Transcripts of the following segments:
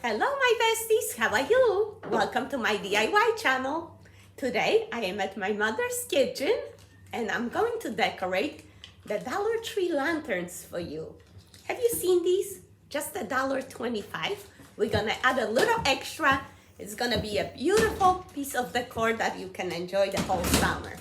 Hello my besties, how are you? Welcome to my DIY channel. Today I am at my mother's kitchen and I'm going to decorate the Dollar Tree lanterns for you. Have you seen these? Just $1.25. We're gonna add a little extra. It's gonna be a beautiful piece of decor that you can enjoy the whole summer.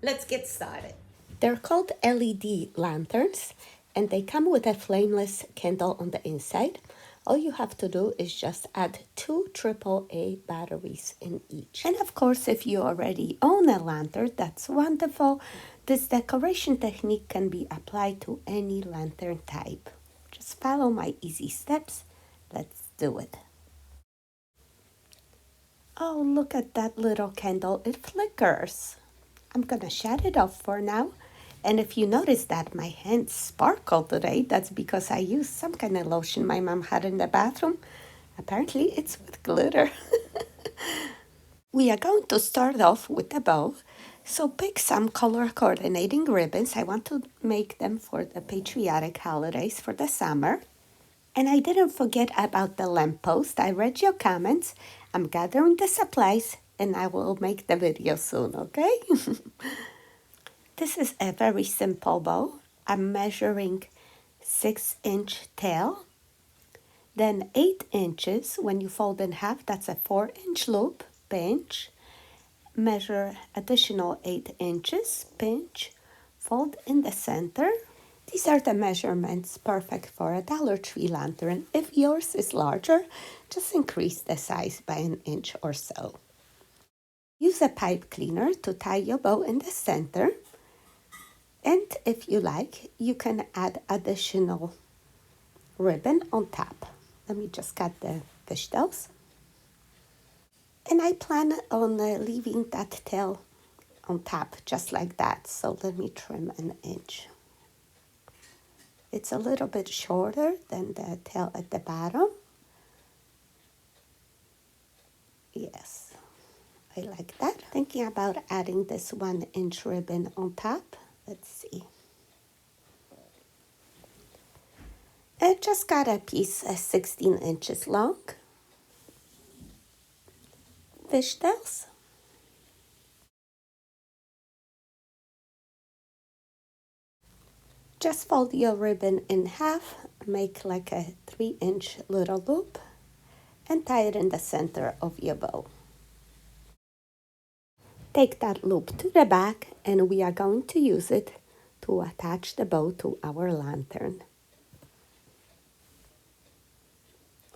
Let's get started. They're called LED lanterns and they come with a flameless candle on the inside. All you have to do is just add 2 AAA batteries in each. And of course, if you already own a lantern, that's wonderful. This decoration technique can be applied to any lantern type. Just follow my easy steps. Let's do it. Oh, look at that little candle. It flickers. I'm gonna shut it off for now. And if you notice that my hands sparkle today, that's because I used some kind of lotion my mom had in the bathroom. Apparently it's with glitter. We are going to start off with a bow. So pick some color coordinating ribbons. I want to make them for the patriotic holidays for the summer. And I didn't forget about the lamppost. I read your comments. I'm gathering the supplies and I will make the video soon, okay? This is a very simple bow. I'm measuring 6-inch tail, then 8 inches. When you fold in half, that's a 4-inch loop, pinch, measure additional 8 inches, pinch, fold in the center. These are the measurements perfect for a Dollar Tree lantern. If yours is larger, just increase the size by 1 inch or so. Use a pipe cleaner to tie your bow in the center. And if you like, you can add additional ribbon on top. Let me just cut the fishtails. And I plan on leaving that tail on top just like that. So let me trim 1 inch. It's a little bit shorter than the tail at the bottom. Yes, I like that. Thinking about adding this 1 inch ribbon on top. Let's see. I just got a piece 16 inches long. Fishtails. Just fold your ribbon in half, make like a 3-inch little loop, and tie it in the center of your bow. Take that loop to the back and we are going to use it to attach the bow to our lantern.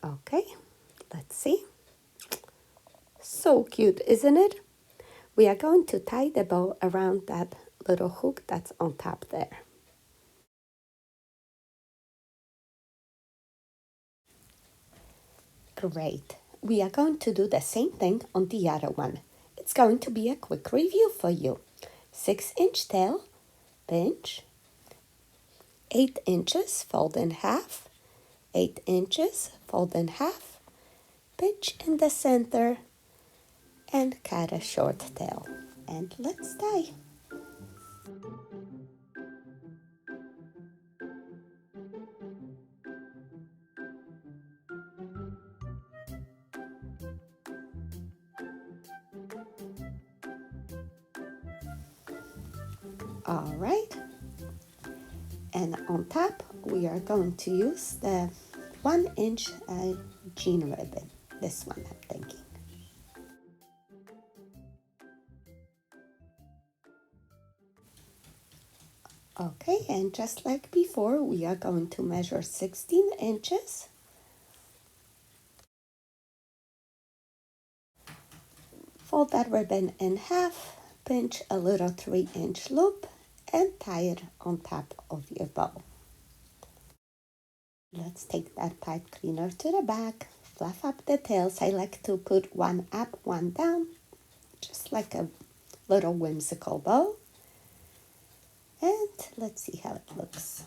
Okay, let's see. So cute, isn't it? We are going to tie the bow around that little hook that's on top there. Great. We are going to do the same thing on the other one. It's going to be a quick review for you. 6-inch tail, pinch, 8 inches, fold in half, 8 inches, fold in half, pinch in the center, and cut a short tail. And let's tie. All right. And on top, we are going to use the 1-inch jean ribbon. This one, I'm thinking. Okay, and just like before, we are going to measure 16 inches. Fold that ribbon in half, pinch a little 3-inch loop, and tie it on top of your bow. Let's take that pipe cleaner to the back, fluff up the tails. I like to put one up, one down, just like a little whimsical bow. And let's see how it looks.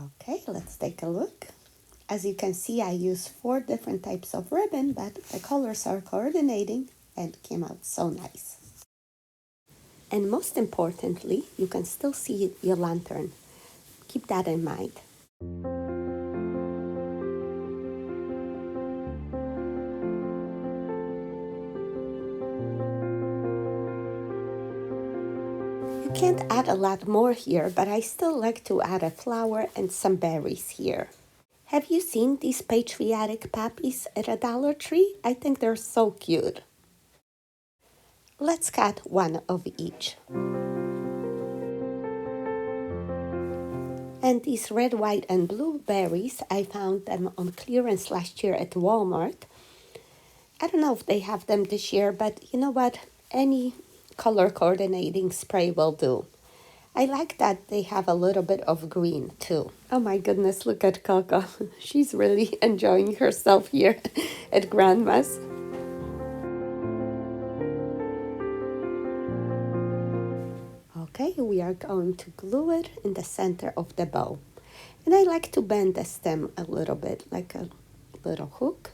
Okay, let's take a look. As you can see, I use 4 different types of ribbon, but the colors are coordinating and came out so nice. And most importantly, you can still see your lantern. Keep that in mind. You can't add a lot more here, but I still like to add a flower and some berries here. Have you seen these patriotic poppies at a Dollar Tree? I think they're so cute. Let's cut one of each. And these red, white, and blue berries, I found them on clearance last year at Walmart. I don't know if they have them this year, but you know what? Any color coordinating spray will do. I like that they have a little bit of green too. Oh my goodness, look at Coco. She's really enjoying herself here at Grandma's. Okay, we are going to glue it in the center of the bow. And I like to bend the stem a little bit, like a little hook.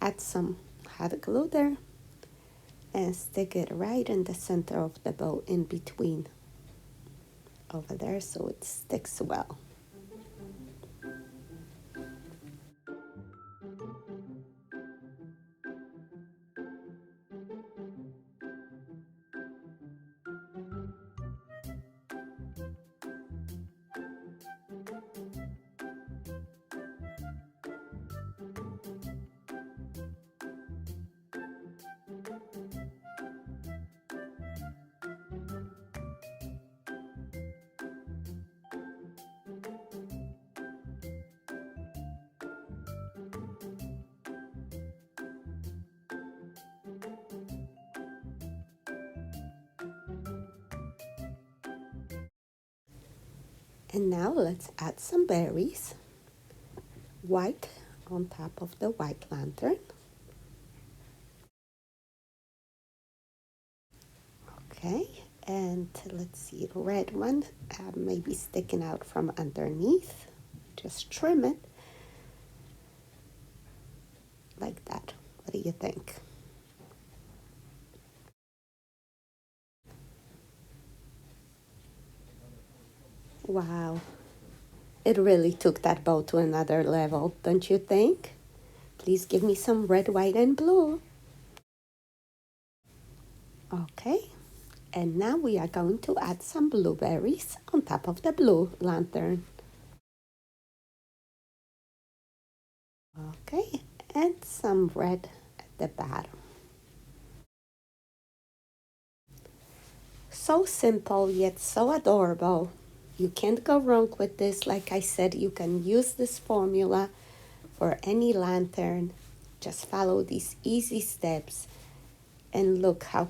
Add some hot glue there and stick it right in the center of the bow in between over there so it sticks well. And now let's add some berries. White on top of the white lantern. Okay, and let's see, red one maybe sticking out from underneath. Just trim it like that. What do you think? Wow, it really took that bow to another level, don't you think? Please give me some red, white, and blue. Okay, and now we are going to add some blueberries on top of the blue lantern. Okay, and some red at the bottom. So simple yet so adorable. You can't go wrong with this. Like I said, you can use this formula for any lantern. Just follow these easy steps and look how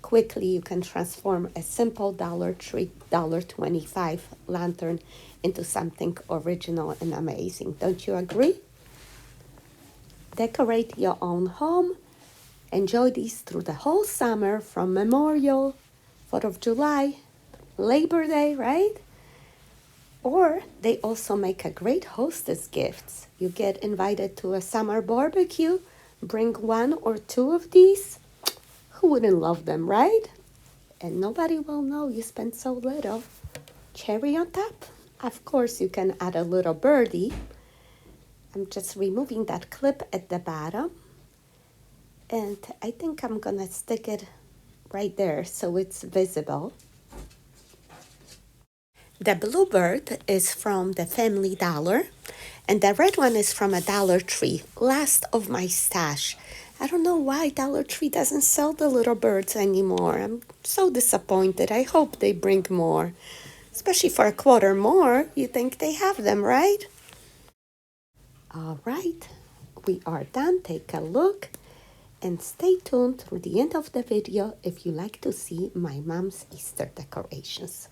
quickly you can transform a simple Dollar Tree $1.25 lantern into something original and amazing. Don't you agree? Decorate your own home. Enjoy these through the whole summer from Memorial, 4th of July, Labor Day, right? Or they also make a great hostess gifts. You get invited to a summer barbecue, bring one or two of these. Who wouldn't love them, right? And nobody will know you spent so little. Cherry on top? Of course, you can add a little birdie. I'm just removing that clip at the bottom. And I think I'm gonna stick it right there so it's visible. The bluebird is from the Family Dollar, and the red one is from a Dollar Tree, last of my stash. I don't know why Dollar Tree doesn't sell the little birds anymore. I'm so disappointed. I hope they bring more. Especially for a quarter more, you think they have them, right? All right, we are done. Take a look and stay tuned through the end of the video if you like to see my mom's Easter decorations.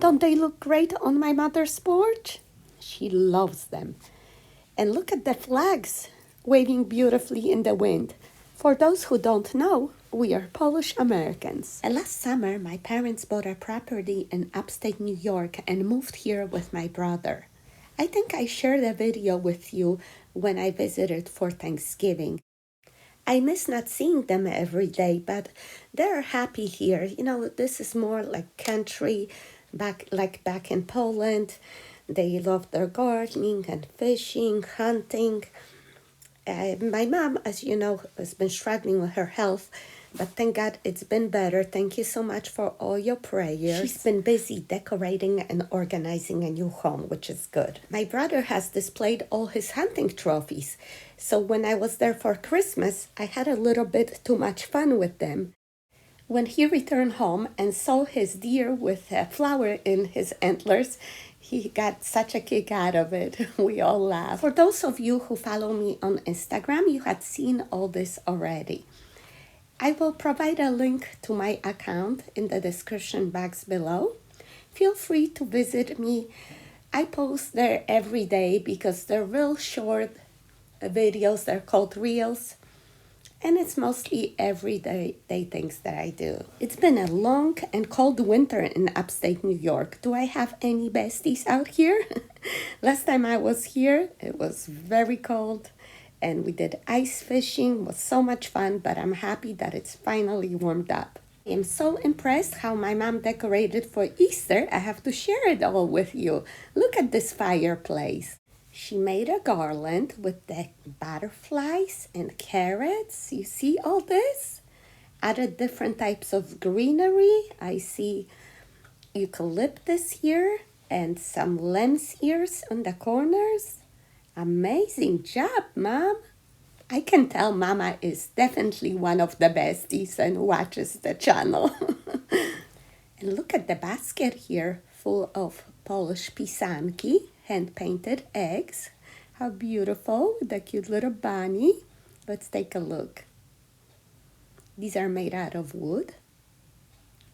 Don't they look great on my mother's porch? She loves them. And look at the flags waving beautifully in the wind. For those who don't know, we are Polish Americans. And last summer, my parents bought a property in upstate New York and moved here with my brother. I think I shared a video with you when I visited for Thanksgiving. I miss not seeing them every day, but they're happy here. You know, this is more like country, back in Poland. They love their gardening and fishing, hunting. My mom, as you know, has been struggling with her health, but thank God it's been better. Thank you so much for all your prayers. She's been busy decorating and organizing a new home, which is good. My brother has displayed all his hunting trophies, so when I was there for Christmas, I had a little bit too much fun with them. When he returned home and saw his deer with a flower in his antlers, he got such a kick out of it. We all laughed. For those of you who follow me on Instagram, you had seen all this already. I will provide a link to my account in the description box below. Feel free to visit me. I post there every day because they're real short videos. They're called Reels. And it's mostly everyday things that I do. It's been a long and cold winter in upstate New York. Do I have any besties out here? Last time I was here, it was very cold and we did ice fishing. It was so much fun, but I'm happy that it's finally warmed up. I am so impressed how my mom decorated for Easter. I have to share it all with you. Look at this fireplace. She made a garland with the butterflies and carrots. You see all this? Added different types of greenery. I see eucalyptus here and some lamb's ears on the corners. Amazing job, Mom. I can tell Mama is definitely one of the besties and watches the channel. And look at the basket here full of Polish pisanki, hand-painted eggs. How beautiful, the cute little bunny. Let's take a look. These are made out of wood.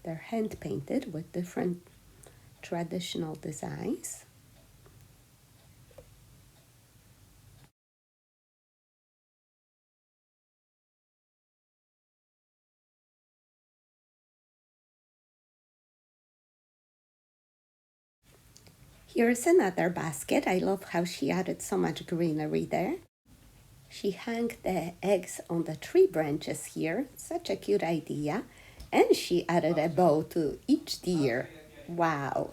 They're hand-painted with different traditional designs. Here's another basket. I love how she added so much greenery there. She hung the eggs on the tree branches here. Such a cute idea. And she added a bow to each deer. Wow.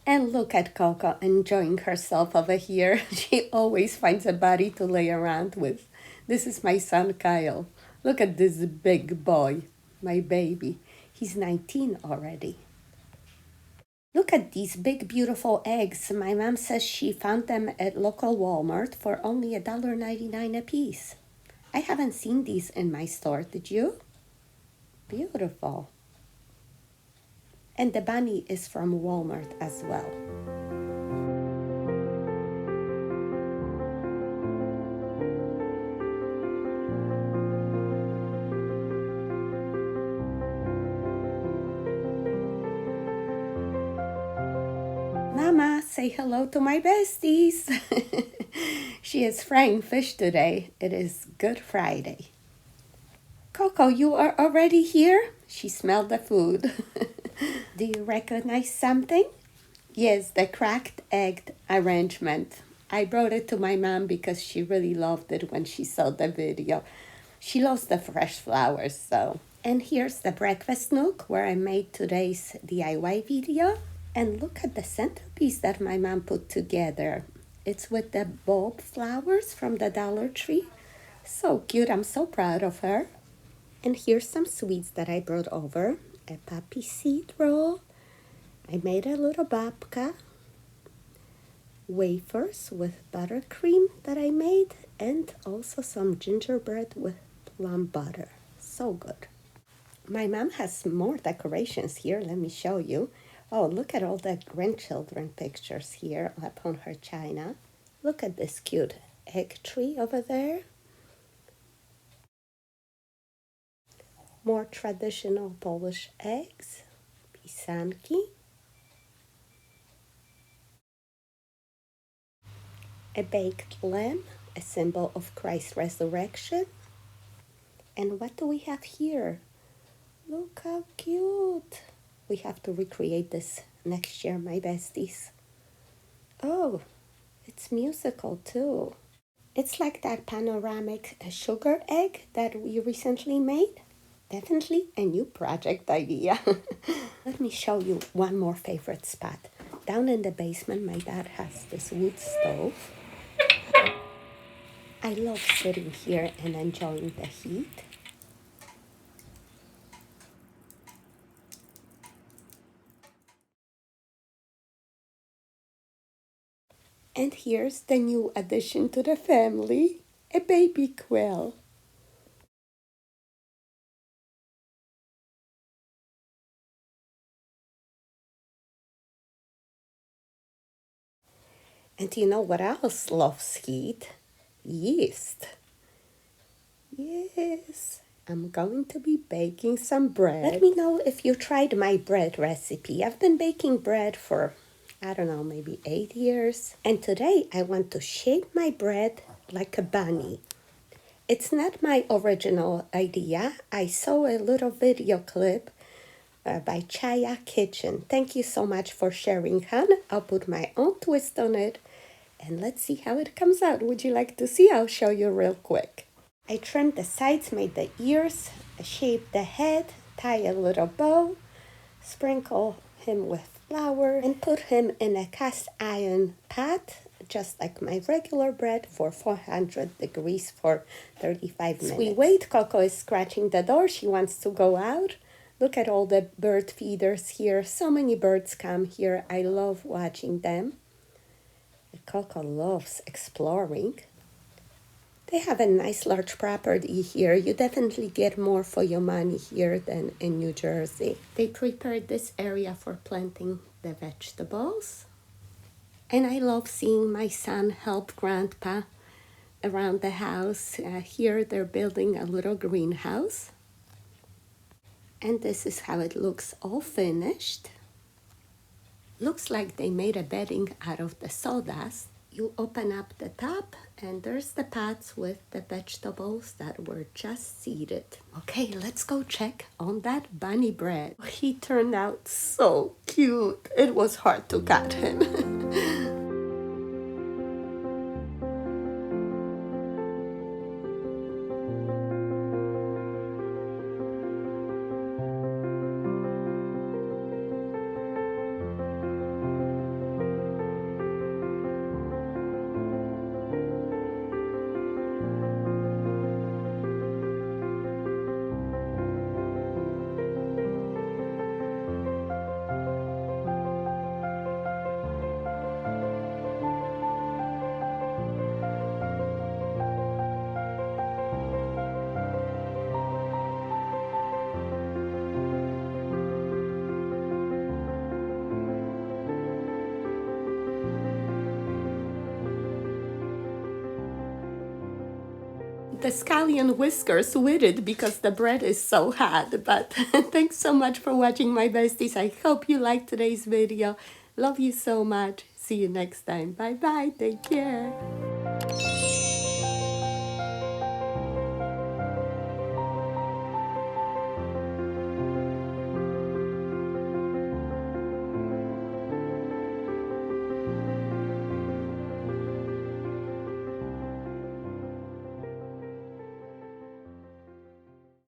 And look at Coco enjoying herself over here. She always finds a buddy to lay around with. This is my son Kyle. Look at this big boy, my baby. He's 19 already. Look at these big, beautiful eggs. My mom says she found them at local Walmart for only $1.99 a piece. I haven't seen these in my store, did you? Beautiful. And the bunny is from Walmart as well. Mama, say hello to my besties. She is frying fish today. It is Good Friday. Coco, you are already here? She smelled the food. Do you recognize something? Yes, the cracked egg arrangement. I brought it to my mom because she really loved it when she saw the video. She loves the fresh flowers, so. And here's the breakfast nook where I made today's DIY video. And look at the centerpiece that my mom put together. It's with the bulb flowers from the Dollar Tree. So cute, I'm so proud of her. And here's some sweets that I brought over. A poppy seed roll. I made a little babka. Wafers with buttercream that I made. And also some gingerbread with plum butter. So good. My mom has more decorations here. Let me show you. Oh, look at all the grandchildren pictures here up on her china. Look at this cute egg tree over there. More traditional Polish eggs, pisanki. a baked lamb, a symbol of Christ's resurrection. And what do we have here? Look how cute. We have to recreate this next year, my besties. Oh, it's musical too. It's like that panoramic sugar egg that we recently made. Definitely a new project idea. Let me show you one more favorite spot. Down in the basement, my dad has this wood stove. I love sitting here and enjoying the heat. And here's the new addition to the family, a baby quail. And you know what else loves heat? Yeast. Yes, I'm going to be baking some bread. Let me know if you tried my bread recipe. I've been baking bread for, I don't know, maybe 8 years. And today I want to shape my bread like a bunny. It's not my original idea. I saw a little video clip by Chaya Kitchen. Thank you so much for sharing, Han. I'll put my own twist on it and let's see how it comes out. Would you like to see? I'll show you real quick. I trimmed the sides, made the ears, shaped the head, tie a little bow, sprinkle him with flour, and put him in a cast iron pot, just like my regular bread, for 400 degrees for 35 minutes. We wait. Coco is scratching the door. She wants to go out. Look at all the bird feeders here. So many birds come here. I love watching them. Coco loves exploring. They have a nice large property here. You definitely get more for your money here than in New Jersey. They prepared this area for planting the vegetables. And I love seeing my son help Grandpa around the house. Here they're building a little greenhouse. And this is how it looks all finished. Looks like they made a bedding out of the sawdust. You open up the top and there's the pots with the vegetables that were just seeded. Okay, let's go check on that bunny bread. He turned out so cute. It was hard to cut him. The scallion whiskers with it because the bread is so hot. But thanks so much for watching, my besties. I hope you liked today's video. Love you so much. See you next time. Bye bye. Take care.